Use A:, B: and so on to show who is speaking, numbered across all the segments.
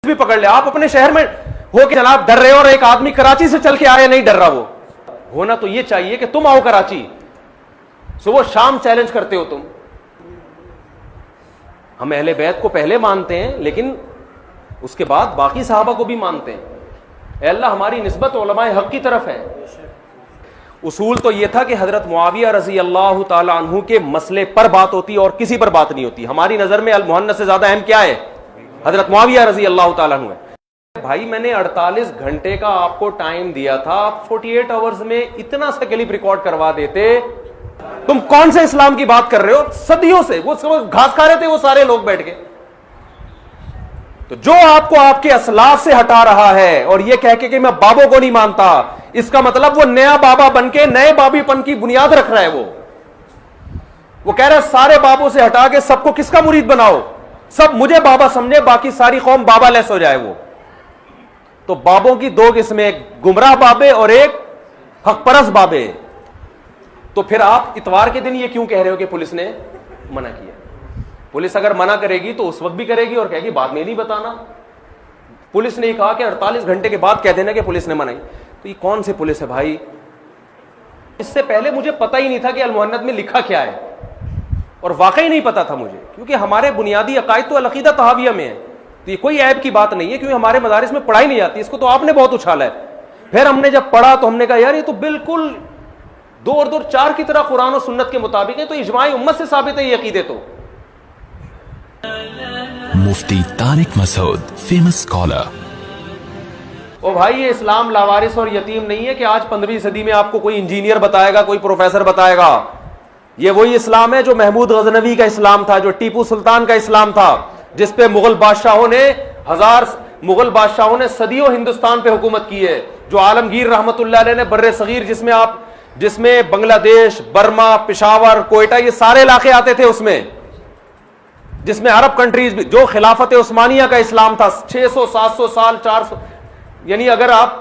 A: بھی پکڑ لے. آپ اپنے شہر میں ہو کہ جناب ڈر رہے ہو اور ایک آدمی کراچی سے چل کے آیا نہیں ڈر رہا. وہ ہونا تو یہ چاہیے کہ تم آؤ کراچی, صبح شام چیلنج کرتے ہو تم. ہم اہل بیت کو پہلے مانتے ہیں لیکن اس کے بعد باقی صحابہ کو بھی مانتے ہیں. اے اللہ ہماری نسبت علماء حق کی طرف ہے. اصول تو یہ تھا کہ حضرت معاویہ رضی اللہ تعالی عنہ کے مسئلے پر بات ہوتی اور کسی پر بات نہیں ہوتی. ہماری نظر میں المحنث سے زیادہ اہم کیا ہے؟ حضرت معاویہ رضی اللہ تعالی عنہ ہے. بھائی میں نے 48 گھنٹے کا آپ کو ٹائم دیا تھا, آپ 48 آورز میں اتنا سا کلپ ریکارڈ کروا دیتے. تم کون سے اسلام کی بات کر رہے ہو؟ صدیوں سے وہ گھاس کھا رہے تھے وہ سارے لوگ بیٹھ کے. تو جو آپ کو آپ کے اسلاف سے ہٹا رہا ہے اور یہ کہہ کے کہ میں بابوں کو نہیں مانتا, اس کا مطلب وہ نیا بابا بن کے نئے بابی پن کی بنیاد رکھ رہا ہے. وہ کہہ رہا ہے سارے بابوں سے ہٹا کے سب کو کس کا مرید بناؤ, سب مجھے بابا سمجھے, باقی ساری قوم بابا لیس ہو جائے. وہ تو بابوں کی دو قسمیں, ایک گمراہ بابے اور ایک حق پرست بابے. تو پھر آپ اتوار کے دن یہ کیوں کہہ رہے ہو کہ پولیس نے منع کیا؟ پولیس اگر منع کرے گی تو اس وقت بھی کرے گی اور کہے گی بعد میں نہیں بتانا. پولیس نے یہ کہا کہ 48 گھنٹے کے بعد کہہ دینا کہ پولیس نے منائی. تو یہ کون سی پولیس ہے بھائی؟ اس سے پہلے مجھے پتہ ہی نہیں تھا کہ المحنت میں لکھا کیا ہے, اور واقعی نہیں پتا تھا مجھے, کیونکہ ہمارے بنیادی عقائد تو العقیدہ طحاویہ میں ہے. تو یہ کوئی عیب کی بات نہیں ہے, کیونکہ ہمارے مدارس میں پڑھائی نہیں جاتی. اس کو تو آپ نے بہت اچھالا ہے. پھر ہم نے جب پڑھا تو ہم نے کہا یار یہ تو بالکل 2 اور 2 4 کی طرح قرآن و سنت کے مطابق ہے, تو اجماع امت سے ثابت ہے یہ عقیدے. تو
B: مفتی طارق مسعود, فیمس اسکالر.
A: او بھائی یہ اسلام لاوارث اور یتیم نہیں ہے کہ آج 15ویں صدی میں آپ کو کوئی انجینئر بتائے گا, کوئی پروفیسر بتائے گا. یہ وہی اسلام ہے جو محمود غزنوی کا اسلام تھا, جو ٹیپو سلطان کا اسلام تھا, جس پہ مغل بادشاہوں نے صدیوں ہندوستان پہ حکومت کی ہے. جو عالمگیر رحمت اللہ علیہ نے بر صغیر, جس میں بنگلہ دیش, برما, پشاور, کوئٹہ, یہ سارے علاقے آتے تھے اس میں, جس میں عرب کنٹریز بھی, جو خلافت عثمانیہ کا اسلام تھا 600 700 سال 400, یعنی اگر آپ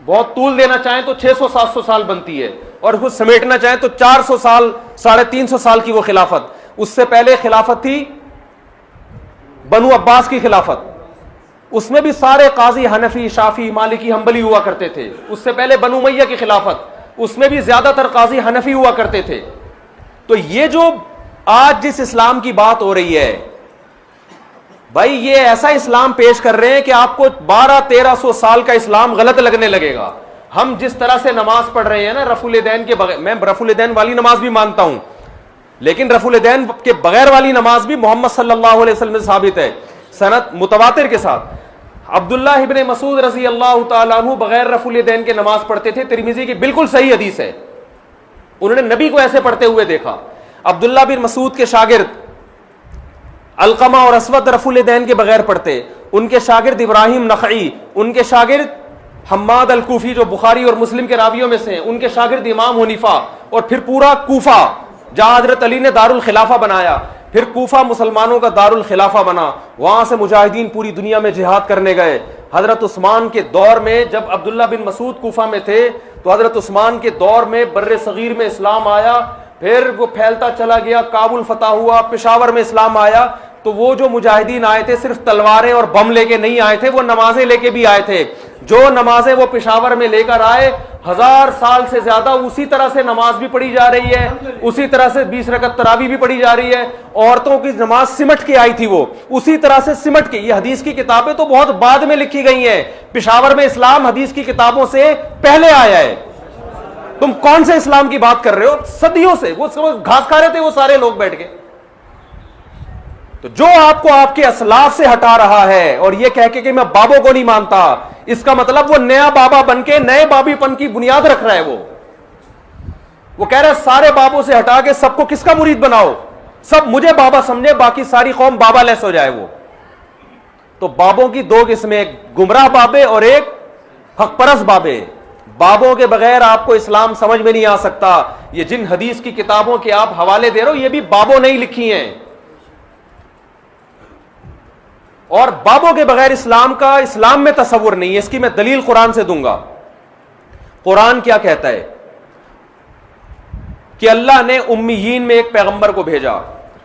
A: بہت طول دینا چاہیں تو 600 700 سال بنتی ہے, اور اس کو سمیٹنا چاہیں تو 400 سال 350 سال کی وہ خلافت. اس سے پہلے خلافت تھی بنو عباس کی خلافت, اس میں بھی سارے قاضی حنفی, شافی, مالکی, حنبلی ہوا کرتے تھے. اس سے پہلے بنو امیہ کی خلافت, اس میں بھی زیادہ تر قاضی حنفی ہوا کرتے تھے. تو یہ جو آج جس اسلام کی بات ہو رہی ہے بھائی, یہ ایسا اسلام پیش کر رہے ہیں کہ آپ کو 1200-1300 سال کا اسلام غلط لگنے لگے گا. ہم جس طرح سے نماز پڑھ رہے ہیں نا رفع الیدین کے بغیر, میں رفع الیدین والی نماز بھی مانتا ہوں, لیکن رفع الیدین کے بغیر والی نماز بھی محمد صلی اللہ علیہ وسلم سے ثابت ہے سند متواتر کے ساتھ. عبداللہ ابن مسعود رضی اللہ تعالیٰ عنہ بغیر رفع الیدین کے نماز پڑھتے تھے. ترمذی کی بالکل صحیح حدیث ہے, انہوں نے نبی کو ایسے پڑھتے ہوئے دیکھا. عبداللہ بن مسعود کے شاگرد علقمہ اور اسود رفع الیدین کے بغیر پڑھتے. ان کے شاگرد ابراہیم نخعی, ان کے شاگرد حماد الکوفی جو بخاری اور مسلم کے راویوں میں سے ہیں, ان کے شاگرد امام حنیفہ, اور پھر پورا کوفہ جہاں حضرت علی نے دار الخلافہ بنایا, پھر کوفہ مسلمانوں کا دار الخلافہ بنا, وہاں سے مجاہدین پوری دنیا میں جہاد کرنے گئے. حضرت عثمان کے دور میں جب عبداللہ بن مسعود کوفہ میں تھے تو حضرت عثمان کے دور میں بر صغیر میں اسلام آیا, پھر وہ پھیلتا چلا گیا, کابل فتح ہوا, پشاور میں اسلام آیا. تو وہ جو مجاہدین آئے تھے صرف تلواریں اور بم لے کے نہیں آئے تھے, وہ نمازیں لے کے بھی آئے تھے. جو نمازیں وہ پشاور میں لے کر آئے 1000 سال سے زیادہ اسی طرح سے نماز بھی پڑھی جا رہی ہے, اسی طرح سے 20 رکعت تراویح بھی پڑھی جا رہی ہے. عورتوں کی نماز سمٹ کے آئی تھی, وہ اسی طرح سے سمٹ کے. یہ حدیث کی کتابیں تو بہت بعد میں لکھی گئی ہیں, پشاور میں اسلام حدیث کی کتابوں سے پہلے آیا ہے. تم کون سے اسلام کی بات کر رہے ہو؟ صدیوں سے وہ گھاس کھا رہے تھے وہ سارے لوگ بیٹھ کے. تو جو آپ کو آپ کے اسلاف سے ہٹا رہا ہے اور یہ کہہ کے کہ میں بابوں کو نہیں مانتا, اس کا مطلب وہ نیا بابا بن کے نئے بابی پن کی بنیاد رکھ رہا ہے. وہ کہہ رہا ہے سارے بابوں سے ہٹا کے سب کو کس کا مرید بناؤ, سب مجھے بابا سمجھے, باقی ساری قوم بابا لیس ہو جائے. وہ تو بابوں کی 2 قسمیں, ایک گمراہ بابے اور ایک حق پرست بابے. بابوں کے بغیر آپ کو اسلام سمجھ میں نہیں آ سکتا. یہ جن حدیث کی کتابوں کے آپ حوالے دے رہے ہو یہ بھی بابوں نے ہی لکھی ہیں, اور بابوں کے بغیر اسلام میں تصور نہیں ہے. اس کی میں دلیل قرآن سے دوں گا. قرآن کیا کہتا ہے کہ اللہ نے امیین میں ایک پیغمبر کو بھیجا,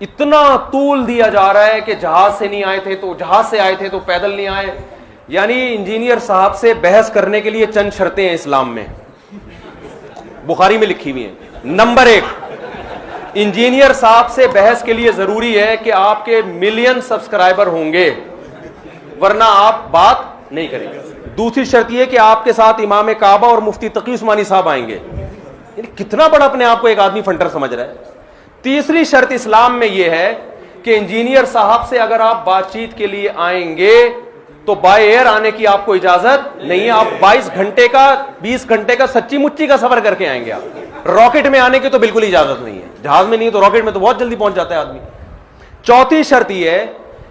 A: اتنا طول دیا جا رہا ہے کہ جہاز سے نہیں آئے تھے تو جہاز سے آئے تھے تو پیدل نہیں آئے. یعنی انجینئر صاحب سے بحث کرنے کے لیے چند شرطیں ہیں اسلام میں, بخاری میں لکھی ہوئی ہیں. نمبر 1, انجینئر صاحب سے بحث کے لیے ضروری ہے کہ آپ کے ملین سبسکرائبر ہوں گے, ورنہ آپ بات نہیں کریں گے. دوسری شرط یہ کہ آپ کے ساتھ امام کعبہ اور مفتی تقی عثمانی صاحب آئیں گے. یعنی کتنا بڑا اپنے آپ کو ایک آدمی فنڈر سمجھ رہا ہے. تیسری شرط اسلام میں یہ ہے کہ انجینئر صاحب سے اگر آپ بات چیت کے لیے آئیں گے تو بائی ایئر آنے کی آپ کو اجازت نہیں ہے. آپ 22 گھنٹے کا 20 گھنٹے کا سچی مچی کا سفر کر کے آئیں گے. آپ راکٹ میں آنے کی تو بالکل اجازت نہیں ہے. جہاز میں نہیں تو راکٹ میں تو بہت جلدی پہنچ جاتا ہے آدمی. چوتھی شرط یہ ہے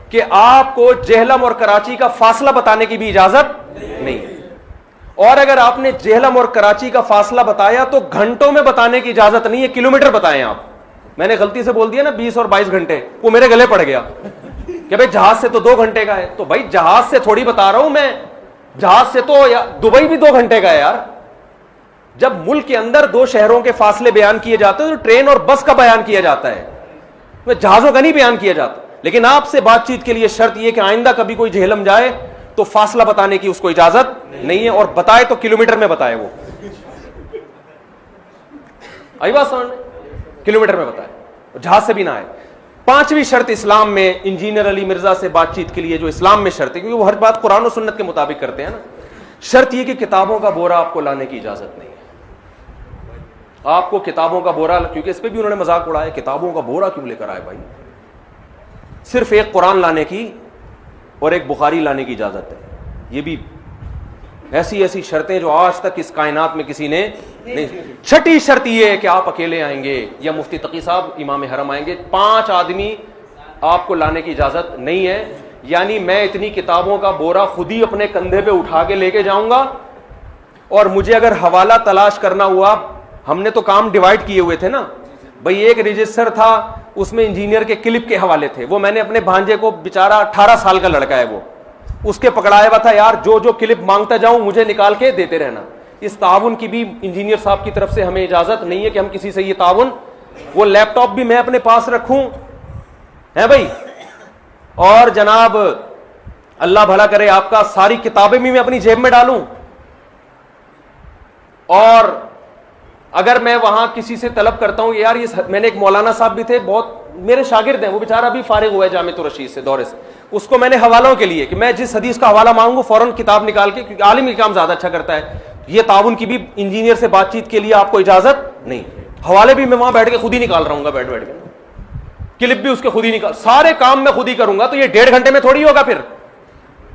A: کہ آپ کو جہلم اور کراچی کا فاصلہ بتانے کی بھی اجازت نہیں ہے. اور اگر آپ نے جہلم اور کراچی کا فاصلہ بتایا تو گھنٹوں میں بتانے کی اجازت نہیں ہے, کلومیٹر بتائیں آپ. میں نے غلطی سے بول دیا نا 20 اور 22 گھنٹے, وہ میرے گلے پڑ گیا کہ بھائی جہاز سے تو 2 گھنٹے کا ہے. تو بھائی جہاز سے تھوڑی بتا رہا ہوں میں, جہاز سے تو دبئی بھی 2 گھنٹے کا ہے یار. جب ملک کے اندر 2 شہروں کے فاصلے بیان کیے جاتے ہیں تو ٹرین اور بس کا بیان کیا جاتا ہے, جہازوں کا نہیں بیان کیا جاتا. لیکن آپ سے بات چیت کے لیے شرط یہ کہ آئندہ کبھی کوئی جہلم جائے تو فاصلہ بتانے کی اس کو اجازت نہیں ہے, اور بتائے تو کلومیٹر میں بتائے. وہ آئی بات سمجھ میں, کلومیٹر میں بتائے, جہاز سے بھی نہ آئے. 5ویں شرط اسلام میں انجینئر علی مرزا سے بات چیت کے لیے جو اسلام میں شرط ہے, کیونکہ وہ ہر بات قرآن و سنت کے مطابق کرتے ہیں نا, شرط یہ کہ کتابوں کا بورا آپ کو لانے کی اجازت نہیں ہے. آپ کو کتابوں کا بورا, کیونکہ اس پہ بھی انہوں نے مذاق اڑایا, کتابوں کا بورا کیوں لے کر آئے بھائی, صرف ایک قرآن لانے کی اور ایک بخاری لانے کی اجازت ہے. یہ بھی ایسی ایسی شرطیں جو آج تک اس کائنات میں کسی نے نہیں. 6ٹھی شرط یہ ہے کہ آپ اکیلے آئیں گے یا مفتی تقی صاحب امام حرم آئیں گے. 5 آدمی آپ کو لانے کی اجازت نہیں ہے. یعنی میں اتنی کتابوں کا بورا خود ہی اپنے کندھے پہ اٹھا کے لے کے جاؤں گا, اور مجھے اگر حوالہ تلاش کرنا ہوا, ہم نے تو کام ڈیوائڈ کیے ہوئے تھے نا بھائی. ایک رجسٹر تھا, اس میں انجینئر کے کلپ کے حوالے تھے, وہ میں نے اپنے بھانجے کو, بیچارہ 18 سال کا لڑکا ہے وہ, اس کے پکڑایا ہوا تھا, یار جو جو کلپ مانگتا جاؤں مجھے نکال کے دیتے رہنا. اس تعاون کی بھی انجینئر صاحب کی طرف سے ہمیں اجازت نہیں ہے کہ ہم کسی سے یہ تعاون, وہ لیپ ٹاپ بھی میں اپنے پاس رکھوں ہے بھائی, اور جناب اللہ بھلا کرے آپ کا, ساری کتابیں بھی میں اپنی جیب میں ڈالوں. اور اگر میں وہاں کسی سے طلب کرتا ہوں یار یہ, میں نے ایک مولانا صاحب بھی تھے, بہت میرے شاگرد ہیں, وہ بیچارہ بھی فارغ ہوا ہے جامعۃ الرشید سے دورے سے, اس کو میں نے حوالوں کے لیے کہ میں جس حدیث کا حوالہ مانگوں فوراً کتاب نکال کے, کیونکہ عالم یہ کام زیادہ اچھا کرتا ہے. یہ تعاون کی بھی انجینئر سے بات چیت کے لیے آپ کو اجازت نہیں. حوالے بھی میں وہاں بیٹھ کے خود ہی نکال رہا ہوں گا, بیٹھ کے کلپ بھی اس کے خود ہی نکال, سارے کام میں خود ہی کروں گا. تو یہ 1.5 گھنٹے میں تھوڑی ہوگا, پھر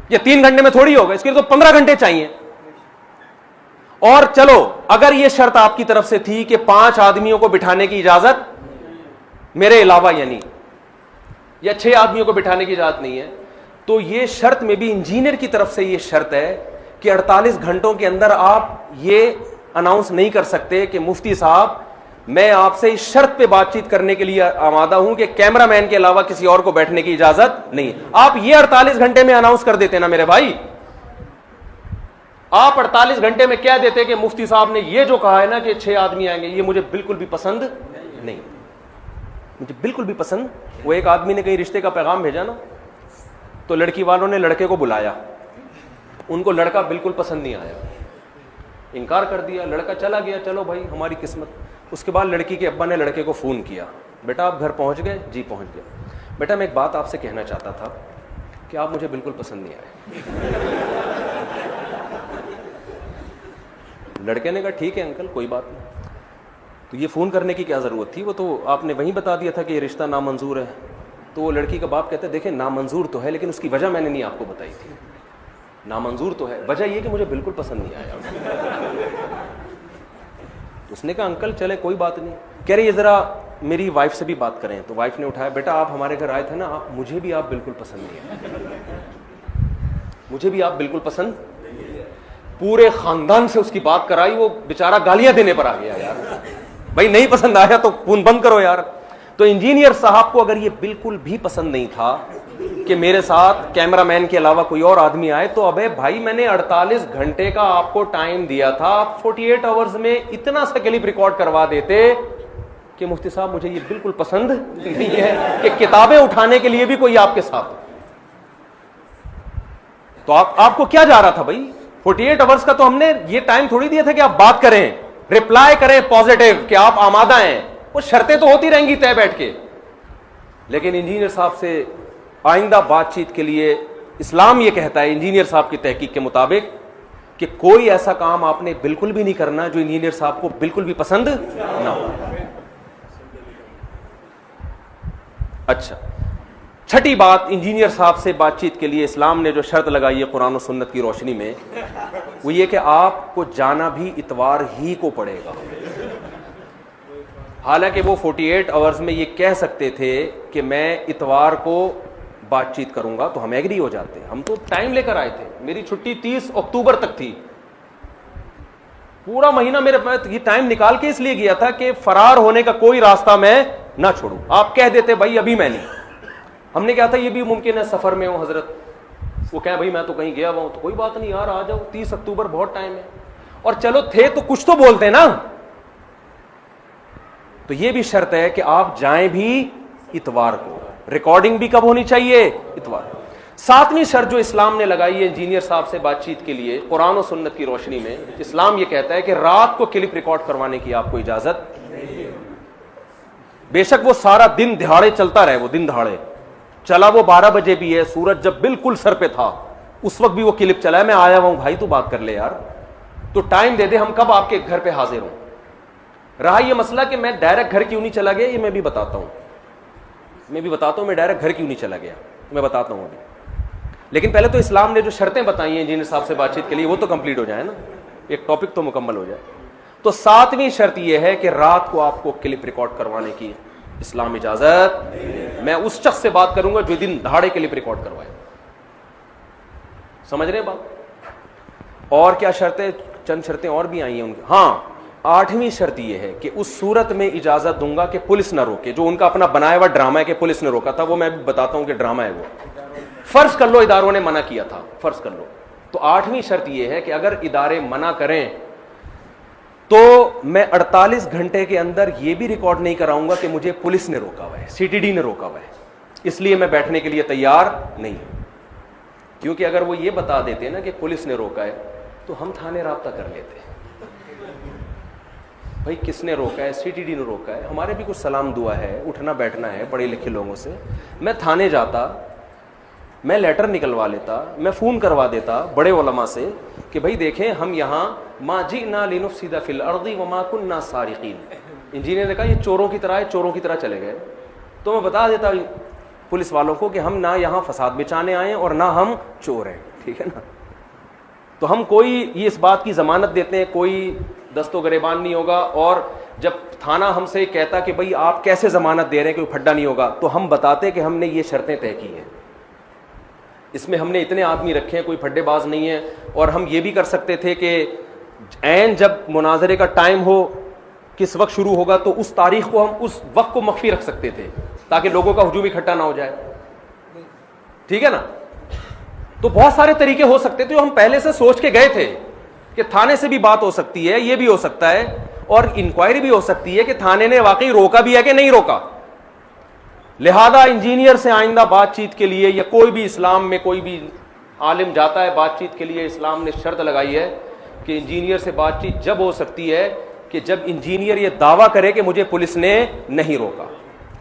A: یہ 3 گھنٹے میں تھوڑی ہوگا, اس کے لیے تو 15 گھنٹے چاہیے. اور چلو اگر یہ شرط آپ کی طرف سے تھی کہ 5 آدمیوں کو بٹھانے کی اجازت میرے علاوہ, یعنی یا 6 آدمیوں کو بٹھانے کی اجازت نہیں ہے, تو یہ شرط میں بھی انجینئر کی طرف سے یہ شرط ہے کہ 48 گھنٹوں کے اندر آپ یہ اناؤنس نہیں کر سکتے کہ مفتی صاحب میں آپ سے اس شرط پہ بات چیت کرنے کے لیے آمادہ ہوں کہ کیمرہ مین کے علاوہ کسی اور کو بیٹھنے کی اجازت نہیں. آپ یہ 48 گھنٹے میں اناؤنس کر دیتے نا میرے بھائی, آپ 48 گھنٹے میں کہہ دیتے کہ مفتی صاحب نے یہ جو کہا ہے نا کہ 6 آدمی آئیں گے, یہ مجھے بالکل بھی پسند نہیں, مجھے بالکل بھی پسند. وہ ایک آدمی نے کہیں رشتے کا پیغام بھیجا نا, تو لڑکی والوں نے لڑکے کو بلایا, ان کو لڑکا بالکل پسند نہیں آیا, انکار کر دیا, لڑکا چلا گیا, چلو بھائی ہماری قسمت. اس کے بعد لڑکی کے ابا نے لڑکے کو فون کیا, بیٹا آپ گھر پہنچ گئے؟ جی پہنچ گیا. بیٹا میں ایک بات آپ سے کہنا چاہتا تھا کہ آپ مجھے بالکل پسند نہیں آئے. لڑکے نے کہا ٹھیک ہے انکل کوئی بات نہیں, تو یہ فون کرنے کی کیا ضرورت تھی, وہ تو آپ نے وہیں بتا دیا تھا کہ یہ رشتہ نامنظور ہے. تو وہ لڑکی کا باپ کہتا ہے دیکھیں نامنظور تو ہے لیکن اس کی وجہ میں نے نہیں آپ کو بتائی تھی. نامنظور تو ہے, وجہ یہ کہ مجھے بالکل پسند نہیں آیا. اس نے کہا انکل چلے کوئی بات نہیں. کہہ رہے یہ ذرا میری وائف سے بھی بات کریں. تو وائف نے اٹھایا, بیٹا آپ ہمارے گھر آئے تھے نا, مجھے بھی آپ بالکل پسند نہیں آئے, مجھے بھی آپ بالکل پسند. پورے خاندان سے اس کی بات کرائی, وہ بیچارہ گالیاں دینے پر آ گیا, یار بھائی نہیں پسند آیا تو فون بند کرو یار. تو انجینئر صاحب کو اگر یہ بالکل بھی پسند نہیں تھا کہ میرے ساتھ کیمرہ مین کے علاوہ کوئی اور آدمی آئے, تو ابے بھائی میں نے 48 گھنٹے کا آپ کو ٹائم دیا تھا, آپ 48 آورز میں اتنا سا کلپ ریکارڈ کروا دیتے کہ مفتی صاحب مجھے یہ بالکل پسند نہیں ہے کہ کتابیں اٹھانے کے لیے بھی کوئی آپ کے ساتھ ہو. تو آپ کو کیا جا رہا تھا بھائی؟ 48 آورس کا تو ہم نے یہ ٹائم تھوڑی دیا تھا کہ آپ بات کریں, ریپلائی کریں پازیٹیو کہ آپ آمادہ ہیں. وہ شرطیں تو ہوتی رہیں گی طے بیٹھ کے, لیکن انجینئر صاحب سے آئندہ بات چیت کے لیے اسلام یہ کہتا ہے انجینئر صاحب کی تحقیق کے مطابق کہ کوئی ایسا کام آپ نے بالکل بھی نہیں کرنا جو انجینئر صاحب کو بالکل بھی پسند نہ ہو. اچھا, چھٹی بات انجینئر صاحب سے بات چیت کے لیے اسلام نے جو شرط لگائی ہے قرآن و سنت کی روشنی میں, وہ یہ کہ آپ کو جانا بھی اتوار ہی کو پڑے گا. حالانکہ وہ 48 آورز میں یہ کہہ سکتے تھے کہ میں اتوار کو بات چیت کروں گا, تو ہم ایگری ہو جاتے. ہم تو ٹائم لے کر آئے تھے, میری چھٹی 30 اکتوبر تک تھی, پورا مہینہ میرے پاس یہ ٹائم نکال کے اس لیے گیا تھا کہ فرار ہونے کا کوئی راستہ میں نہ چھوڑوں. آپ کہہ دیتے بھائی ابھی میں نہیں. ہم نے کہا تھا یہ بھی ممکن ہے سفر میں ہوں حضرت, وہ کہیں بھائی میں تو کہیں گیا ہوا ہوں, تو کوئی بات نہیں یار آ جاؤ, 30 اکتوبر بہت ٹائم ہے. اور چلو تھے تو کچھ تو بولتے نا. تو یہ بھی شرط ہے کہ آپ جائیں بھی اتوار کو, ریکارڈنگ بھی کب ہونی چاہیے؟ اتوار. 7ویں شرط جو اسلام نے لگائی ہے انجینئر صاحب سے بات چیت کے لیے قرآن و سنت کی روشنی میں, اسلام یہ کہتا ہے کہ رات کو کلپ ریکارڈ کروانے کی آپ کو اجازت نہیں. بے شک وہ سارا دن دہاڑے چلتا رہے, وہ دن دہاڑے چلا, وہ 12 بجے بھی ہے, سورج جب بالکل سر پہ تھا اس وقت بھی وہ کلپ چلا ہے, میں آیا ہوں بھائی تو بات کر لے یار, تو ٹائم دے دے, ہم کب آپ کے گھر پہ حاضر ہوں. رہا یہ مسئلہ کہ میں ڈائریکٹ گھر کیوں نہیں چلا گیا, یہ میں بھی بتاتا ہوں میں ڈائریکٹ گھر کیوں نہیں چلا گیا, میں بتاتا ہوں ابھی. لیکن پہلے تو اسلام نے جو شرطیں بتائی ہیں انجینئر صاحب سے بات چیت کے لیے وہ تو کمپلیٹ ہو جائے نا, ایک ٹاپک تو مکمل ہو جائے. تو 7ویں شرط یہ ہے کہ رات کو آپ کو کلپ ریکارڈ کروانے کی اسلام اجازت. میں اس شخص سے بات کروں گا جو دن دہاڑے کلپ ریکارڈ کروائے. سمجھ رہے ہیں بات؟ اور کیا شرطیں, چند شرطیں اور بھی آئی ہیں ان کی. ہاں, 8ویں شرط یہ ہے کہ اس صورت میں اجازت دوں گا کہ پولیس نہ روکے. جو ان کا اپنا بنایا ہوا ڈرامہ ہے کہ پولیس نے روکا تھا, وہ میں بھی بتاتا ہوں کہ ڈرامہ ہے وہ. فرض کر لو اداروں نے منع کیا تھا, فرض کر لو, تو 8ویں شرط یہ ہے کہ اگر ادارے منع کریں تو میں 48 گھنٹے کے اندر یہ بھی ریکارڈ نہیں کراؤں گا کہ مجھے پولیس نے روکا ہوا ہے, CTD نے روکا ہوا ہے, اس لیے میں بیٹھنے کے لیے تیار نہیں. کیونکہ اگر وہ یہ بتا دیتے نا کہ پولیس نے روکا ہے تو ہم تھانے رابطہ کر لیتے, بھائی کس نے روکا ہے, CTD نے روکا ہے, ہمارے بھی کچھ سلام دعا ہے, اٹھنا بیٹھنا ہے پڑھے لکھے لوگوں سے. میں تھانے جاتا, میں لیٹر نکلوا لیتا, میں فون کروا دیتا بڑے علماء سے کہ بھائی دیکھیں ہم یہاں ما جئنا لنفسد فی الارض وما كنا سارقین. انجینئر نے کہا یہ چوروں کی طرح ہے, چوروں کی طرح چلے گئے. تو میں بتا دیتا پولیس والوں کو کہ ہم نہ یہاں فساد بچانے آئے ہیں اور نہ ہم چور ہیں, ٹھیک ہے نا. تو ہم کوئی یہ اس بات کی ضمانت دیتے ہیں کوئی دست و گریبان نہیں ہوگا. اور جب تھانہ ہم سے کہتا کہ بھئی آپ کیسے ضمانت دے رہے ہیں کہ کوئی پھڈا نہیں ہوگا, تو ہم بتاتے کہ ہم نے یہ شرطیں طے کی ہیں, اس میں ہم نے اتنے آدمی رکھے ہیں, کوئی پھڈے باز نہیں ہے. اور ہم یہ بھی کر سکتے تھے کہ عین جب مناظرے کا ٹائم ہو, کس وقت شروع ہوگا, تو اس تاریخ کو ہم اس وقت کو مخفی رکھ سکتے تھے تاکہ لوگوں کا ہجوم اکٹھا نہ ہو جائے, ٹھیک ہے نا. تو بہت سارے طریقے ہو سکتے تھے جو ہم پہلے سے سوچ کے گئے تھے کہ تھانے سے بھی بات ہو سکتی ہے, یہ بھی ہو سکتا ہے, اور انکوائری بھی ہو سکتی ہے کہ تھانے نے واقعی روکا بھی ہے کہ نہیں روکا. لہذا انجینئر سے آئندہ بات چیت کے لیے, یا کوئی بھی اسلام میں کوئی بھی عالم جاتا ہے بات چیت کے لیے, اسلام نے شرط لگائی ہے کہ انجینئر سے بات چیت جب ہو سکتی ہے کہ جب انجینئر یہ دعویٰ کرے کہ مجھے پولیس نے نہیں روکا.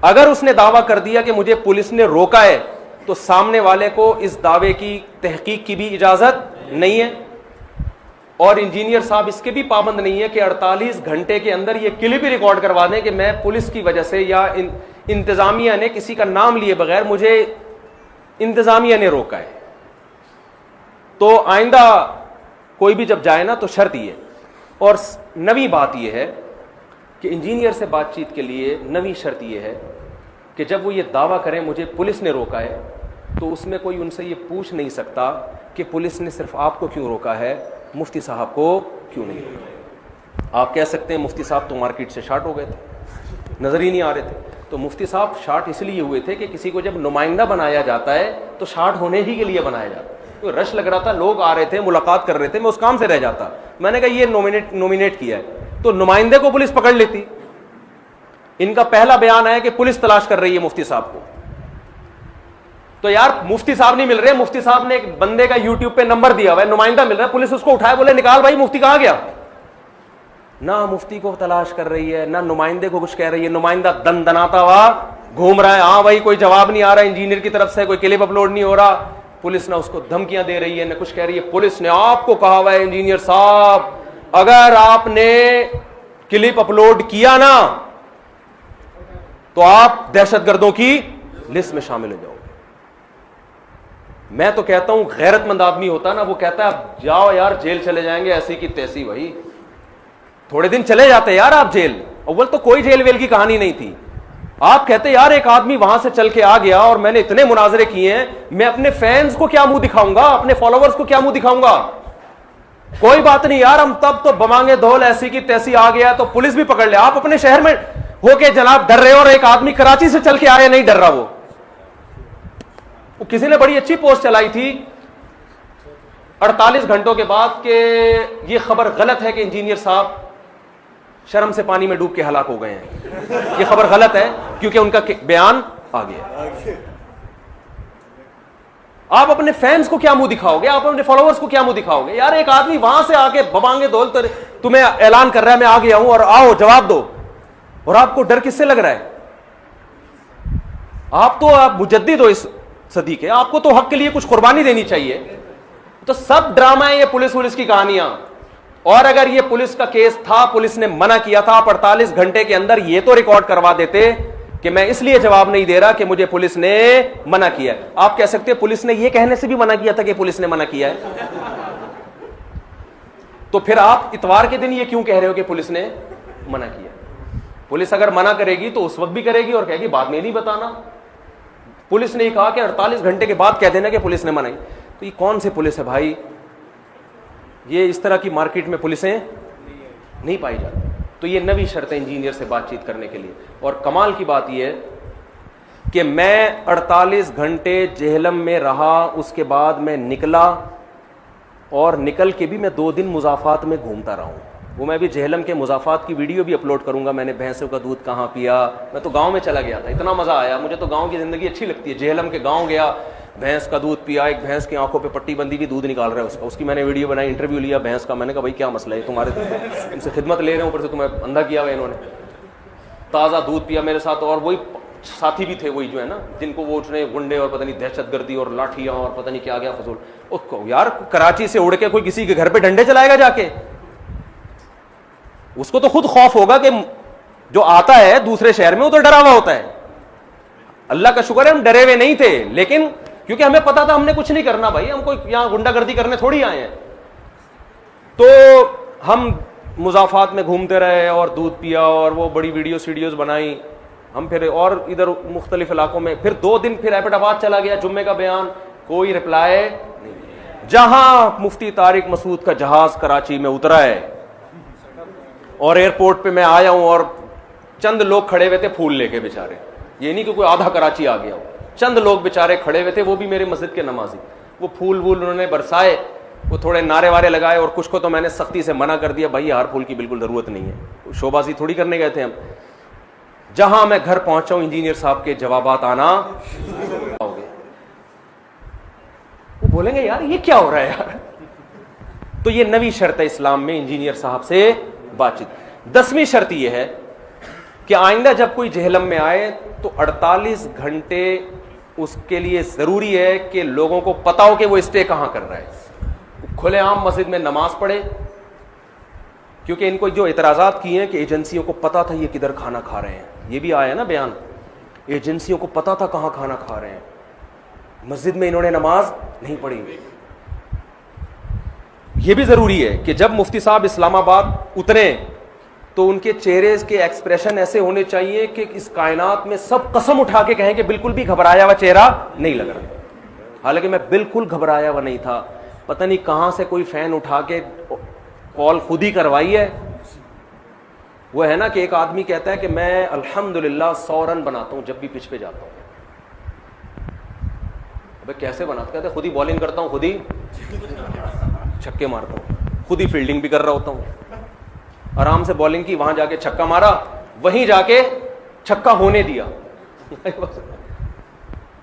A: اگر اس نے دعویٰ کر دیا کہ مجھے پولیس نے روکا ہے تو سامنے والے کو اس دعوے کی تحقیق کی بھی اجازت نہیں ہے. اور انجینئر صاحب اس کے بھی پابند نہیں ہے کہ 48 گھنٹے کے اندر یہ کلپ ہی ریکارڈ کروا دیں کہ میں پولیس کی وجہ سے یا انتظامیہ نے کسی کا نام لیے بغیر مجھے انتظامیہ نے روکا ہے. تو آئندہ کوئی بھی جب جائے نا تو شرط یہ. اور نویں بات یہ ہے کہ انجینئر سے بات چیت کے لیے نویں شرط یہ ہے کہ جب وہ یہ دعویٰ کریں مجھے پولیس نے روکا ہے, تو اس میں کوئی ان سے یہ پوچھ نہیں سکتا کہ پولیس نے صرف آپ کو کیوں روکا ہے, مفتی صاحب کو کیوں نہیں روکا. آپ کہہ سکتے ہیں مفتی صاحب تو مارکیٹ سے شارٹ ہو گئے تھے, نظر ہی نہیں آ رہے تھے. تو مفتی صاحب شارٹ اس لیے ہوئے تھے کہ کسی کو جب نمائندہ بنایا جاتا ہے تو شارٹ ہونے ہی کے لیے بنایا جاتا ہے. تو رش لگ رہا تھا, لوگ آ رہے تھے, ملاقات کر رہے تھے, میں اس کام سے رہ جاتا. میں نے کہا یہ نومینیٹ کیا ہے, تو نمائندے کو پولیس پکڑ لیتی. ان کا پہلا بیان ہے کہ پولیس تلاش کر رہی ہے مفتی صاحب کو. تو یار مفتی صاحب نہیں مل رہے, مفتی صاحب نے ایک بندے کا یوٹیوب پہ نمبر دیا ہوا ہے, نمائندہ مل رہا ہے, پولیس اس کو اٹھائے, بولے نکال بھائی مفتی کہاں گیا. نہ مفتی کو تلاش کر رہی ہے, نہ نمائندے کو کچھ کہہ رہی ہے, نمائندہ دن دناتا ہوا گھوم رہا ہے, ہاں بھائی کوئی جواب نہیں آ رہا انجینئر کی طرف سے, کوئی کلپ اپلوڈ نہیں ہو رہا. پولیس نہ اس کو دھمکیاں دے رہی ہے نہ کچھ کہہ رہی ہے. پولیس نے آپ کو کہا ہوا ہے انجینئر صاحب اگر آپ نے کلپ اپلوڈ کیا نا تو آپ دہشت گردوں کی لسٹ میں شامل ہو جاؤ گے. میں تو کہتا ہوں غیرت مند آدمی ہوتا نا وہ کہتا ہے اب جاؤ یار جیل چلے جائیں گے ایسی کی تیسی, بھائی تھوڑے دن چلے جاتے یار آپ جیل. اول تو کوئی جیل ویل کی کہانی نہیں تھی. آپ کہتے یار ایک آدمی وہاں سے چل کے آ گیا اور میں نے اتنے مناظرے کیے ہیں, میں اپنے فینس کو کیا منہ دکھاؤں گا, اپنے فالوورز کو کیا منہ دکھاؤں گا. کوئی بات نہیں یار, ہم تب تو بمانگے دھول ایسی کی تیسی آ گیا تو پولیس بھی پکڑ لے. آپ اپنے شہر میں ہو کے جناب ڈر رہے ہو اور ایک آدمی کراچی سے چل کے آیا نہیں ڈر رہا. وہ کسی نے بڑی اچھی پوسٹ چلائی تھی 48 گھنٹوں کے بعد کہ یہ خبر غلط ہے کہ انجینئر صاحب شرم سے پانی میں ڈوب کے ہلاک ہو گئے ہیں. یہ خبر غلط ہے کیونکہ ان کا بیان آ گیا. آپ اپنے فینس کو کیا منہ دکھاؤ گے, آپ اپنے فالوورز کو کیا منہ دکھاؤ گے. یار ایک آدمی وہاں سے آ کے ببانگے دول تمہیں اعلان کر رہا ہے میں آ گیا ہوں اور آؤ جواب دو, اور آپ کو ڈر کس سے لگ رہا ہے. آپ تو مجدد ہو اس صدی کے, آپ کو تو حق کے لیے کچھ قربانی دینی چاہیے. تو سب ڈرامہ ہے یہ پولیس وولیس کی کہانیاں. اور اگر یہ پولیس کا کیس تھا, پولیس نے منع کیا تھا, آپ 48 گھنٹے کے اندر یہ تو ریکارڈ کروا دیتے کہ میں اس لیے جواب نہیں دے رہا کہ مجھے پولیس نے منع کیا. آپ کہہ سکتے پولیس نے یہ کہنے سے بھی منع کیا تھا کہ پولیس نے منع کیا ہے, تو پھر آپ اتوار کے دن یہ کیوں کہہ رہے ہو کہ پولیس نے منع کیا. پولیس اگر منع کرے گی تو اس وقت بھی کرے گی اور کہے گی بعد میں نہیں بتانا. پولیس نے یہ کہا کہ 48 گھنٹے کے بعد کہہ دینا کہ پولیس نے منع. تو یہ کون سی پولیس ہے بھائی, یہ اس طرح کی مارکیٹ میں پولیسیں نہیں پائی جاتی. تو یہ نوی شرط ہے انجینئر سے بات چیت کرنے کے لیے. اور کمال کی بات یہ ہے کہ میں 48 گھنٹے جہلم میں رہا, اس کے بعد میں نکلا اور نکل کے بھی میں 2 دن مضافات میں گھومتا رہا ہوں. وہ میں بھی جہلم کے مضافات کی ویڈیو بھی اپلوڈ کروں گا. میں نے بھینسوں کا دودھ کہاں پیا, میں تو گاؤں میں چلا گیا تھا, اتنا مزہ آیا مجھے تو. گاؤں کی زندگی اچھی لگتی ہے. جہلم کے گاؤں گیا, بھینس کا دودھ پیا, ایک بھینس کی آنکھوں پہ پٹی بندی بھی دودھ نکال رہا ہے اس کی میں نے ویڈیو بنائی, انٹرویو لیا بھینس کا. میں نے کہا بھائی کیا مسئلہ ہے, تمہارے ان سے خدمت لے رہے ہیں, اوپر سے تمہیں اندھا کیا ہوا انہوں نے. تازہ دودھ پیا میرے ساتھ, اور وہی ساتھی بھی تھے وہی جو ہے نا جن کو وہ اٹھنے گنڈے اور پتہ نہیں دہشت گردی اور لاٹھیاں اور پتہ نہیں کیا گیا فضول. یار کراچی سے اڑ کے کوئی کسی کے گھر پہ ڈنڈے چلائے گا جا کے, اس کو تو خود خوف ہوگا کہ جو آتا ہے دوسرے شہر میں وہ تو ڈرا ہوا ہوتا ہے. اللہ کا شکر ہے ہم ڈرے ہوئے نہیں تھے, لیکن کیونکہ ہمیں پتا تھا ہم نے کچھ نہیں کرنا بھائی, ہم کوئی یہاں گنڈا گردی کرنے تھوڑی آئے ہیں. تو ہم مضافات میں گھومتے رہے اور دودھ پیا اور وہ بڑی ویڈیوز بنائی ہم. پھر اور ادھر مختلف علاقوں میں, پھر 2 دن پھر ایبٹ آباد چلا گیا. جمعے کا بیان, کوئی رپلائی نہیں. جہاں مفتی طارق مسعود کا جہاز کراچی میں اترا ہے اور ایئرپورٹ پہ میں آیا ہوں اور چند لوگ کھڑے ہوئے تھے پھول لے کے بیچارے, یہ نہیں کہ کوئی آدھا کراچی آ گیا ہو, چند لوگ بیچارے کھڑے ہوئے تھے, وہ بھی میرے مسجد کے نمازی. وہ پھول وول انہوں نے برسائے, وہ تھوڑے نعرے وارے لگائے, اور کچھ کو تو میں نے سختی سے منع کر دیا, بھائی ہار پھول کی بالکل ضرورت نہیں ہے, شو بازی تھوڑی کرنے گئے تھے ہم. جہاں میں گھر پہنچا ہوں انجینئر صاحب کے جوابات آنا ہو گئے. وہ بولیں گے یار یہ کیا ہو رہا ہے یار. تو یہ نوی شرط ہے اسلام میں انجینئر صاحب سے بات چیت. 10ویں شرط یہ ہے کہ آئندہ جب کوئی جہلم میں آئے تو 48 گھنٹے اس کے لیے ضروری ہے کہ لوگوں کو پتا ہو کہ وہ اسٹے کہاں کر رہا ہے. کھلے عام مسجد میں نماز پڑھے, کیونکہ ان کو جو اعتراضات کیے ہیں کہ ایجنسیوں کو پتا تھا یہ کدھر کھانا کھا رہے ہیں, یہ بھی آیا نا بیان, ایجنسیوں کو پتا تھا کہاں کھانا کھا رہے ہیں, مسجد میں انہوں نے نماز نہیں پڑھی. یہ بھی ضروری ہے کہ جب مفتی صاحب اسلام آباد اتریں تو ان کے چہرے کے ایکسپریشن ایسے ہونے چاہیے کہ اس کائنات میں سب قسم اٹھا کے کہیں کہ بالکل بھی گھبرایا ہوا چہرہ نہیں لگ رہا. حالانکہ میں بالکل گھبرایا ہوا نہیں تھا, پتہ نہیں کہاں سے کوئی فین اٹھا کے کال خود ہی کروائی ہے. وہ ہے نا کہ ایک آدمی کہتا ہے کہ میں الحمدللہ 100 رن بناتا ہوں جب بھی پچ پہ جاتا ہوں. ابے کیسے بناتا, کہتے خود ہی بالنگ کرتا ہوں, خود ہی چھکے مارتا ہوں, خود ہی فیلڈنگ بھی کر رہا ہوتا ہوں. آرام سے بالنگ کی, وہاں جا کے چھکا مارا, وہیں جا کے چھکا ہونے دیا.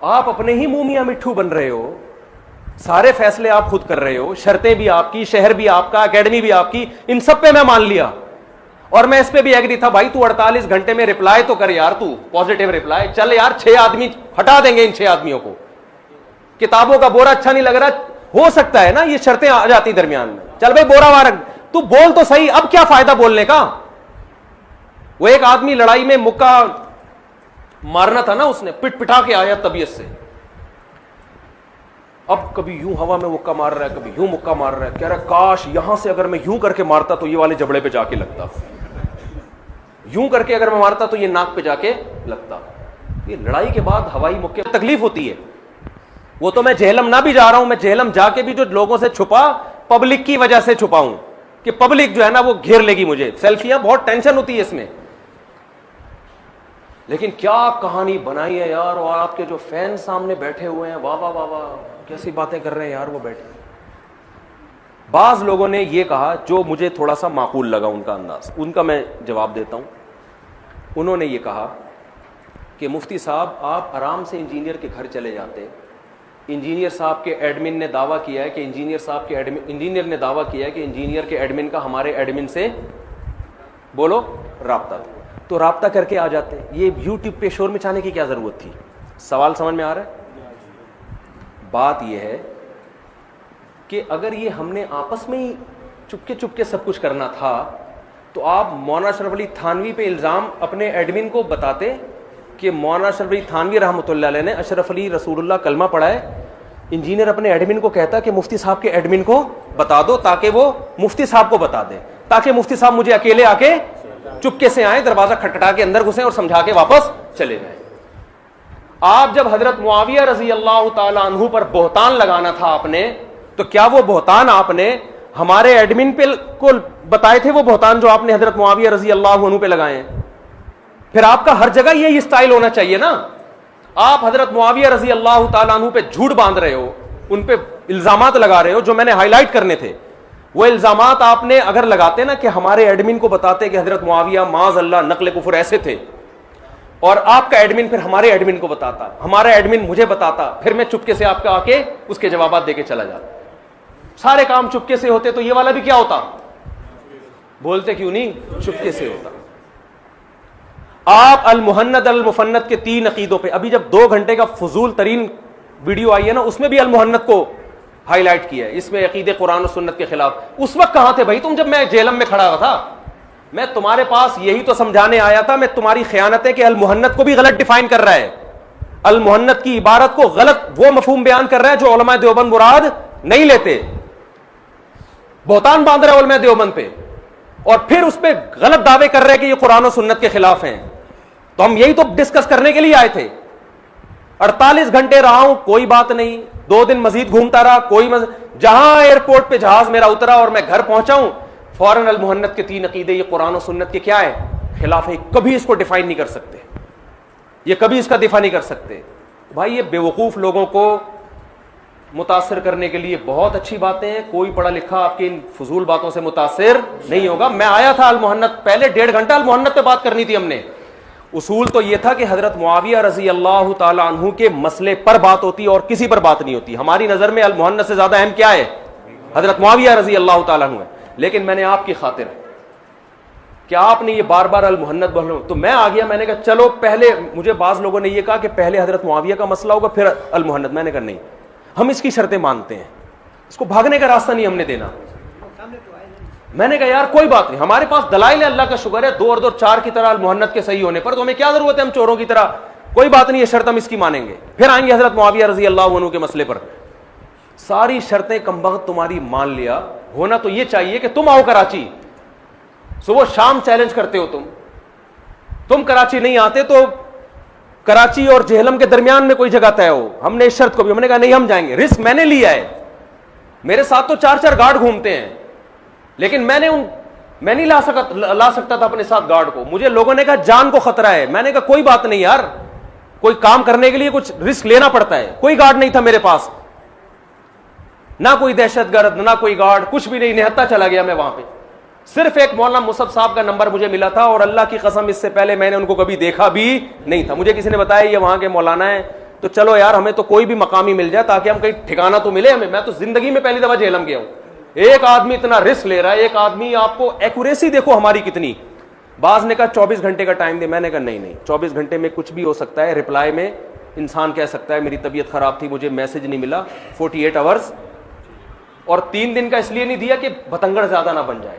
A: آپ اپنے ہی منہ میاں مٹھو بن رہے ہو, سارے فیصلے آپ خود کر رہے ہو, شرطیں بھی آپ کی, شہر بھی آپ کا, اکیڈمی بھی آپ کی, ان سب پہ میں مان لیا. اور میں اس پہ بھی ایگری تھا, بھائی تو 48 گھنٹے میں رپلائی تو کر یار, تو پازیٹیو رپلائی. چل یار 6 آدمی ہٹا دیں گے, ان 6 آدمیوں کو. کتابوں کا بورا اچھا نہیں لگ رہا, ہو سکتا ہے نا یہ شرطیں آ جاتی درمیان میں, چل بھائی بورا وار تو بول تو صحیح, اب کیا فائدہ بولنے کا. وہ ایک آدمی لڑائی میں مکہ مارنا تھا نا, اس نے پٹ پٹا کے آیا طبیعت سے, اب کبھی یوں ہوا میں مکہ مار رہا ہے, کبھی یوں مکہ مار رہا ہے, کہہ رہا ہے کاش یہاں سے اگر میں یوں کر کے مارتا تو یہ والے جبڑے پہ جا کے لگتا, یوں کر کے اگر میں مارتا تو یہ ناک پہ جا کے لگتا. یہ لڑائی کے بعد ہوائی مکے تکلیف ہوتی ہے. وہ تو میں جہلم نہ بھی جا رہا ہوں, میں جہلم جا کے بھی جو لوگوں سے چھپا, پبلک کی وجہ سے چھپاؤں کہ پبلک جو ہے نا وہ گھیر لے گی مجھے, سیلفیاں بہت ٹینشن ہوتی ہے اس میں. لیکن کیا کہانی بنائی ہے یار, اور آپ کے جو فین سامنے بیٹھے ہوئے ہیں, واہ واہ واہ واہ, کیسی باتیں کر رہے ہیں یار وہ بیٹھے. بعض لوگوں نے یہ کہا جو مجھے تھوڑا سا معقول لگا ان کا انداز, ان کا میں جواب دیتا ہوں. انہوں نے یہ کہا کہ مفتی صاحب آپ آرام سے انجینئر کے گھر چلے جاتے, انجینئر صاحب کے ایڈمن نے دعویٰ کیا ہے کہ انجینئر نے دعویٰ کیا ہے کہ انجینئر کے ایڈمن کا ہمارے ایڈمن سے بولو رابطہ, تو رابطہ کر کے آ جاتے. یہ یوٹیوب پہ شور مچانے کی کیا ضرورت تھی؟ سوال سمجھ میں آ رہا ہے؟ بات یہ ہے کہ اگر یہ ہم نے آپس میں ہی چپکے سب کچھ کرنا تھا تو آپ مولانا اشرف علی تھانوی پہ الزام اپنے ایڈمن کو بتاتے کہ مولانا اشرف علی تھانوی رحمۃ اللہ علیہ نے اشرف علی رسول اللہ کلمہ پڑھا ہے. انجینئر اپنے ایڈمن کو کہتا کہ مفتی صاحب کے ایڈمن کو بتا دو تاکہ وہ مفتی صاحب کو بتا دے, تاکہ مفتی صاحب مجھے اکیلے آ کے چپکے سے آئیں, دروازہ کھٹکھٹا کے اندر گھسیں اور سمجھا کے واپس چلے جائیں. آپ جب حضرت معاویہ رضی اللہ تعالی عنہ پر بہتان لگانا تھا آپ نے, تو کیا وہ بہتان آپ نے ہمارے ایڈمن پہ کو بتائے تھے؟ وہ بہتان جو آپ نے حضرت معاویہ رضی اللہ عنہ پہ لگائے ہیں. پھر آپ کا ہر جگہ یہی اسٹائل ہونا چاہیے نا. آپ حضرت معاویہ رضی اللہ تعالیٰ عنہ پہ جھوٹ باندھ رہے ہو, ان پہ الزامات لگا رہے ہو جو میں نے ہائی لائٹ کرنے تھے. وہ الزامات آپ نے اگر لگاتے نا کہ ہمارے ایڈمن کو بتاتے کہ حضرت معاویہ معاذ اللہ نقل کفر ایسے تھے, اور آپ کا ایڈمن پھر ہمارے ایڈمن کو بتاتا, ہمارا ایڈمن مجھے بتاتا, پھر میں چپکے سے آپ کا آ کے اس کے جوابات دے کے چلا جاتا. سارے کام چپکے سے ہوتے تو یہ والا بھی کیا ہوتا؟ بولتے کیوں نہیں؟ چپکے سے ہوتا. آپ المحند المفند کے 3 عقیدوں پہ ابھی جب 2 گھنٹے کا فضول ترین ویڈیو آئی ہے نا, اس میں بھی المحند کو ہائی لائٹ کیا ہے, اس میں عقیدے قرآن و سنت کے خلاف. اس وقت کہاں تھے بھائی تم جب میں جیلم میں کھڑا ہوا تھا؟ میں تمہارے پاس یہی تو سمجھانے آیا تھا. میں تمہاری خیانتیں کہ المحند کو بھی غلط ڈیفائن کر رہا ہے, المحند کی عبارت کو غلط وہ مفہوم بیان کر رہا ہے جو علماء دیوبند مراد نہیں لیتے. بہتان باندھ رہے علماء دیوبند پہ, اور پھر اس پہ غلط دعوے کر رہے کہ یہ قرآن و سنت کے خلاف ہیں. تو ہم یہی تو ڈسکس کرنے کے لیے آئے تھے. 48 گھنٹے رہا ہوں, کوئی بات نہیں. 2 دن مزید گھومتا رہا, جہاں ایئرپورٹ پہ جہاز میرا اترا اور میں گھر پہنچا ہوں, فوراً المحند کے 3 عقیدے یہ قرآن و سنت کے کیا ہے؟ خلاف ہے. کبھی اس کو ڈیفائن نہیں کر سکتے, یہ کبھی اس کا دفاع نہیں کر سکتے. بھائی یہ بیوقوف لوگوں کو متاثر کرنے کے لیے بہت اچھی باتیں ہیں. کوئی پڑھا لکھا آپ کی ان فضول باتوں سے متاثر نہیں ہوگا. میں آیا تھا المحند, پہلے 1.5 گھنٹہ المحند پہ بات کرنی تھی ہم نے. اصول تو یہ تھا کہ حضرت معاویہ رضی اللہ تعالی عنہ کے مسئلے پر بات ہوتی اور کسی پر بات نہیں ہوتی. ہماری نظر میں المحند سے زیادہ اہم کیا ہے؟ حضرت معاویہ رضی اللہ تعالی عنہ ہے. لیکن میں نے آپ کی خاطر, کیا آپ نے یہ بار بار المحند بولو تو میں آ گیا. میں نے کہا چلو پہلے, مجھے بعض لوگوں نے یہ کہا کہ پہلے حضرت معاویہ کا مسئلہ ہوگا پھر المحند. میں نے کہا نہیں, ہم اس کی شرطیں مانتے ہیں, اس کو بھاگنے کا راستہ نہیں ہم نے دینا. میں نے کہا یار کوئی بات نہیں, ہمارے پاس دلائل ہے, اللہ کا شکر ہے, 2 اور 2 4 کی طرح المحند کے صحیح ہونے پر. تو ہمیں کیا ضرورت ہے ہم چوروں کی طرح, کوئی بات نہیں, یہ شرط ہم اس کی مانیں گے. پھر آئیں گے حضرت معاویہ رضی اللہ عنہ کے مسئلے پر. ساری شرطیں کمبخت تمہاری مان لیا. ہونا تو یہ چاہیے کہ تم آؤ کراچی, صبح شام چیلنج کرتے ہو تم کراچی نہیں آتے تو کراچی اور جہلم کے درمیان میں کوئی جگہ طے ہو. ہم نے اس شرط کو بھی, ہم نے کہا نہیں ہم جائیں گے, رسک میں نے لیا ہے. میرے ساتھ تو 4 گارڈ گھومتے ہیں, لیکن میں نہیں لا سکتا تھا اپنے ساتھ گارڈ کو. مجھے لوگوں نے کہا جان کو خطرہ ہے. میں نے کہا کوئی بات نہیں یار, کوئی کام کرنے کے لیے کچھ رسک لینا پڑتا ہے. کوئی گارڈ نہیں تھا میرے پاس, نہ کوئی دہشت گرد, نہ کوئی گارڈ, کچھ بھی نہیں. نہتا چلا گیا میں وہاں پہ. صرف ایک مولانا مصعب صاحب کا نمبر مجھے ملا تھا, اور اللہ کی قسم اس سے پہلے میں نے ان کو کبھی دیکھا بھی نہیں تھا. مجھے کسی نے بتایا یہ وہاں کے مولانا ہے, تو چلو یار ہمیں تو کوئی بھی مقامی مل جائے تاکہ ہم کہیں ٹھکانہ تو ملے ہمیں. میں تو زندگی میں پہلی دفعہ جہلم گیا ہوں. ایک آدمی اتنا رسک لے رہا ہے, ایک آدمی, آپ کو ایکوریسی دیکھو ہماری کتنی. بعض نے کہا 24 گھنٹے کا ٹائم دے, میں نے کہا نہیں 24 گھنٹے میں کچھ بھی ہو سکتا ہے. رپلائی میں انسان کہہ سکتا ہے میری طبیعت خراب تھی, مجھے میسج نہیں ملا, 48 آورز. اور 3 دن کا اس لیے نہیں دیا کہ بتنگڑ زیادہ نہ بن جائے,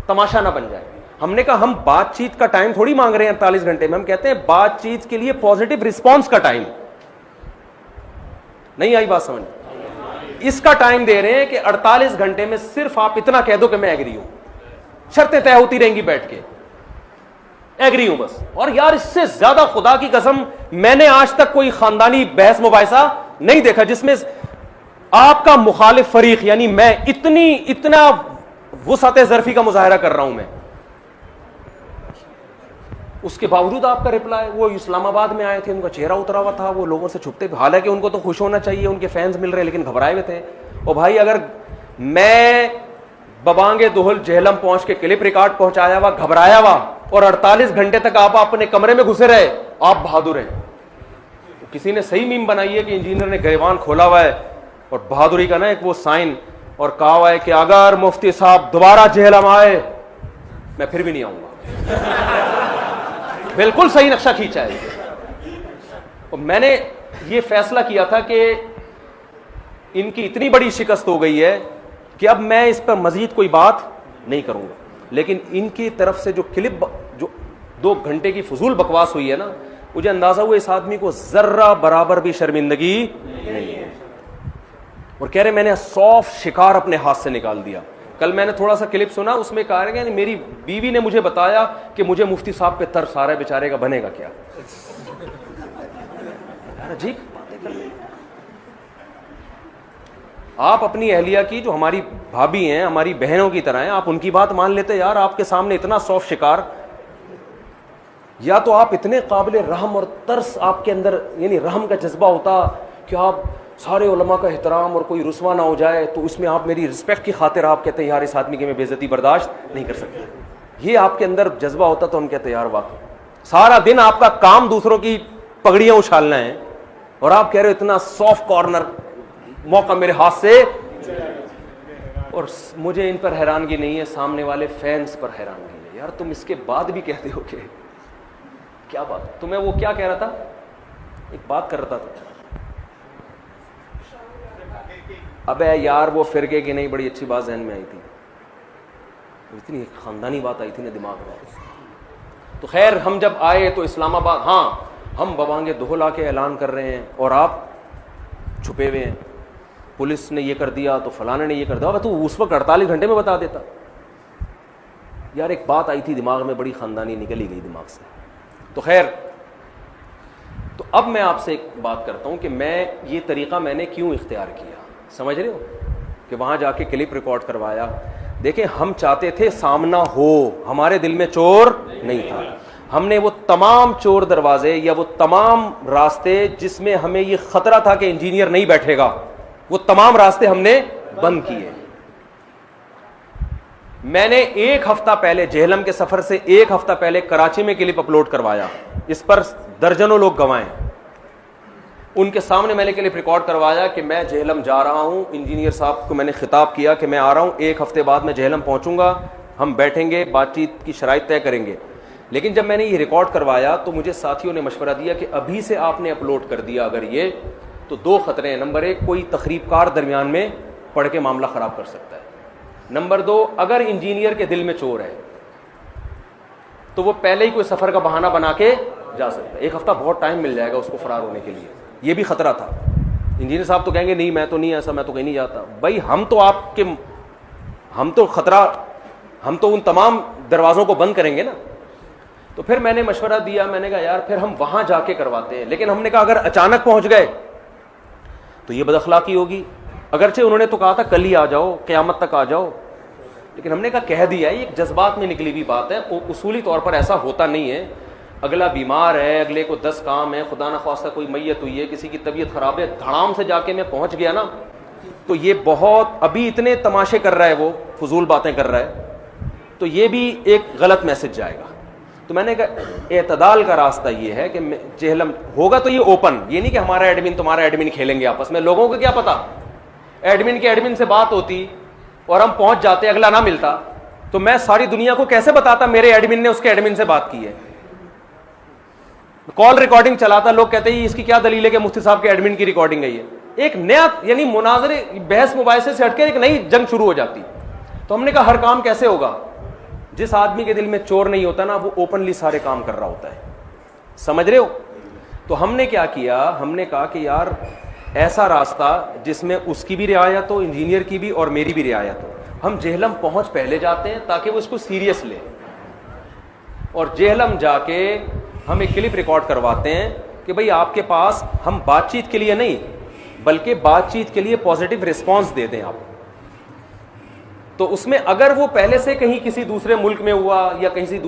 A: تماشا نہ بن جائے. ہم نے کہا ہم بات چیت کا ٹائم تھوڑی مانگ رہے ہیں 48 گھنٹے میں, ہم کہتے ہیں بات چیت کے لیے پازیٹو رسپانس کا ٹائم. نہیں آئی بات سمجھ؟ اس کا ٹائم دے رہے ہیں کہ 48 گھنٹے میں صرف آپ اتنا کہہ دو کہ میں ایگری ہوں, شرطیں طے ہوتی رہیں گی بیٹھ کے, ایگری ہوں بس. اور یار اس سے زیادہ خدا کی قسم میں نے آج تک کوئی خاندانی بحث مباحثہ نہیں دیکھا جس میں آپ کا مخالف فریق یعنی میں اتنا وسعت ظرفی کا مظاہرہ کر رہا ہوں میں, اس کے باوجود آپ کا رپلائی. وہ اسلام آباد میں آئے تھے, ان کا چہرہ اترا ہوا تھا, وہ لوگوں سے چھپتے, حالانکہ ان کو تو خوش ہونا چاہیے, ان کے فینس مل رہے, لیکن گھبرائے ہوئے تھے. اور بھائی اگر میں ببانگ دہل جہلم پہنچ کے کلپ ریکارڈ پہنچایا ہوا, گھبرایا ہوا, اور 48 گھنٹے تک آپ اپنے کمرے میں گھسے رہے, آپ بہادر ہیں. کسی نے صحیح میم بنائی ہے کہ انجینئر نے گریبان کھولا ہوا ہے اور بہادری کا نا ایک وہ سائن, اور کہا ہوا ہے کہ اگر مفتی صاحب دوبارہ جہلم آئے میں پھر بھی نہیں آؤں گا. بالکل صحیح نقشہ کھینچا ہے. اور میں نے یہ فیصلہ کیا تھا کہ ان کی اتنی بڑی شکست ہو گئی ہے کہ اب میں اس پر مزید کوئی بات نہیں کروں گا. لیکن ان کی طرف سے جو کلپ, جو 2 گھنٹے کی فضول بکواس ہوئی ہے نا, مجھے اندازہ ہوا اس آدمی کو ذرہ برابر بھی شرمندگی نہیں ہے. اور کہہ رہے میں نے 100 شکار اپنے ہاتھ سے نکال دیا. کل میں نے تھوڑا سا کلپ سنا, اس میں کہا کہ میری بیوی نے مجھے بتایا کہ مجھے مفتی صاحب پہ ترس آ رہا ہے, بیچارے کا بنے گا کیا. عجیب باتیں کر رہے ہیں آپ. اپنی اہلیہ کی جو ہماری بھابھی ہیں, ہماری بہنوں کی طرح ہیں, آپ ان کی بات مان لیتے یار. آپ کے سامنے اتنا سوف شکار, یا تو آپ اتنے قابل رحم اور ترس آپ کے اندر یعنی رحم کا جذبہ ہوتا کہ آپ سارے علماء کا احترام اور کوئی رسوا نہ ہو جائے تو اس میں آپ میری رسپیکٹ کی خاطر آپ کہتے ہیں یار اس آدمی کی میں بے عزتی برداشت نہیں کر سکتا. یہ آپ کے اندر جذبہ ہوتا تو ہم کہتے ہیں یار واقعی سارا دن آپ کا کام دوسروں کی پگڑیاں اچھالنا ہے, اور آپ کہہ رہے ہو اتنا سافٹ کارنر موقع میرے ہاتھ سے. اور مجھے ان پر حیرانگی نہیں ہے, سامنے والے فینس پر حیرانگی ہے. یار تم اس کے بعد بھی کہتے ہو کہ کیا بات. تمہیں وہ کیا کہہ رہا تھا, ایک بات کر رہا تھا, ابے یار وہ فرقے کی نہیں, بڑی اچھی بات ذہن میں آئی تھی, اتنی خاندانی بات آئی تھی نا دماغ میں. تو خیر ہم جب آئے تو اسلام آباد, ہاں ہم ببانگ دہل آ کے اعلان کر رہے ہیں اور آپ چھپے ہوئے ہیں, پولیس نے یہ کر دیا تو فلانے نے یہ کر دیا. تو اس وقت 48 گھنٹے میں بتا دیتا. یار ایک بات آئی تھی دماغ میں, بڑی خاندانی نکلی گئی دماغ سے. تو خیر, تو اب میں آپ سے ایک بات کرتا ہوں کہ میں یہ طریقہ میں نے کیوں اختیار کیا. سمجھ رہے ہو کہ وہاں جا کے کلپ ریکارڈ کروایا. دیکھیں ہم چاہتے تھے سامنا ہو, ہمارے دل میں چور نہیں تھا. ہم نے وہ تمام چور دروازے یا وہ تمام راستے جس میں ہمیں یہ خطرہ تھا کہ انجینئر نہیں بیٹھے گا, وہ تمام راستے ہم نے بند کیے. میں نے 1 ہفتہ پہلے جہلم کے سفر سے 1 ہفتہ پہلے کراچی میں کلپ اپلوڈ کروایا. اس پر درجنوں لوگ گواہ ہیں. ان کے سامنے میں نے کلپ ریکارڈ کروایا کہ میں جہلم جا رہا ہوں. انجینئر صاحب کو میں نے خطاب کیا کہ میں آ رہا ہوں, 1 ہفتے بعد میں جہلم پہنچوں گا, ہم بیٹھیں گے, بات چیت کی شرائط طے کریں گے. لیکن جب میں نے یہ ریکارڈ کروایا تو مجھے ساتھیوں نے مشورہ دیا کہ ابھی سے آپ نے اپلوڈ کر دیا اگر یہ, تو 2 خطرے ہیں. نمبر 1, کوئی تخریب کار درمیان میں پڑھ کے معاملہ خراب کر سکتا ہے. نمبر 2, اگر انجینئر کے دل میں چور ہے تو وہ پہلے ہی کوئی سفر کا بہانہ بنا کے جا سکتا ہے. 1 ہفتہ بہت ٹائم مل جائے گا اس کو فرار ہونے کے لیے. یہ بھی خطرہ تھا. انجینئر صاحب تو کہیں گے نہیں میں تو نہیں ایسا, میں تو کہیں نہیں جاتا. بھائی ہم تو آپ کے, ہم تو خطرہ, ہم تو ان تمام دروازوں کو بند کریں گے نا. تو پھر میں نے مشورہ دیا, میں نے کہا یار پھر ہم وہاں جا کے کرواتے ہیں. لیکن ہم نے کہا اگر اچانک پہنچ گئے تو یہ بد اخلاقی ہوگی. اگرچہ انہوں نے تو کہا تھا کل ہی آ جاؤ, قیامت تک آ جاؤ, لیکن ہم نے کہا کہہ دیا ہے, یہ جذبات میں نکلی ہوئی بات ہے. اصولی طور پر ایسا ہوتا نہیں ہے. اگلا بیمار ہے, اگلے کو 10 کام ہے, خدا نخواستہ کوئی میت ہوئی ہے, کسی کی طبیعت خراب ہے, دھڑام سے جا کے میں پہنچ گیا نا, تو یہ بہت ابھی اتنے تماشے کر رہا ہے, وہ فضول باتیں کر رہا ہے. تو یہ بھی ایک غلط میسج جائے گا. تو میں نے کہا اعتدال کا راستہ یہ ہے کہ جہلم ہوگا تو یہ اوپن, یہ نہیں کہ ہمارا ایڈمن تمہارا ایڈمن کھیلیں گے آپس میں. لوگوں کو کیا پتا, ایڈمن کے ایڈمن سے بات ہوتی اور ہم پہنچ جاتے, اگلا نہ ملتا, تو میں ساری دنیا کو کیسے بتاتا میرے ایڈمن نے اس کے ایڈمن سے بات کی ہے. کال ریکارڈنگ چلاتا, لوگ کہتے ہیں اس کی کیا دلیل ہے کہ مفتی صاحب کے ایڈمن کی ریکارڈنگ ہے. یہ ایک نیا یعنی مناظرے بحث مباحثے سے ہٹ کے ایک نئی جنگ شروع ہو جاتی. تو ہم نے کہا ہر کام کیسے ہوگا, جس آدمی کے دل میں چور نہیں ہوتا نا وہ اوپنلی سارے کام کر رہا ہوتا ہے, سمجھ رہے ہو. تو ہم نے کیا کیا, ہم نے کہا کہ یار ایسا راستہ جس میں اس کی بھی رعایت ہو, انجینئر کی بھی اور میری بھی رعایت ہو. ہم جہلم پہنچ پہلے جاتے ہیں تاکہ وہ اس کو سیریس لے, اور جہلم جا کے ہم ایک کلپ ریکارڈ کرواتے ہیں کہ بھئی آپ کے پاس, ہم بات چیت کے لیے نہیں بلکہ بات چیت کے لیے پازیٹیو رسپانس دے دیں آپ. تو اس میں اگر وہ پہلے سے کہیں کسی دوسرے ملک میں ہوا یا کہیں دوسرے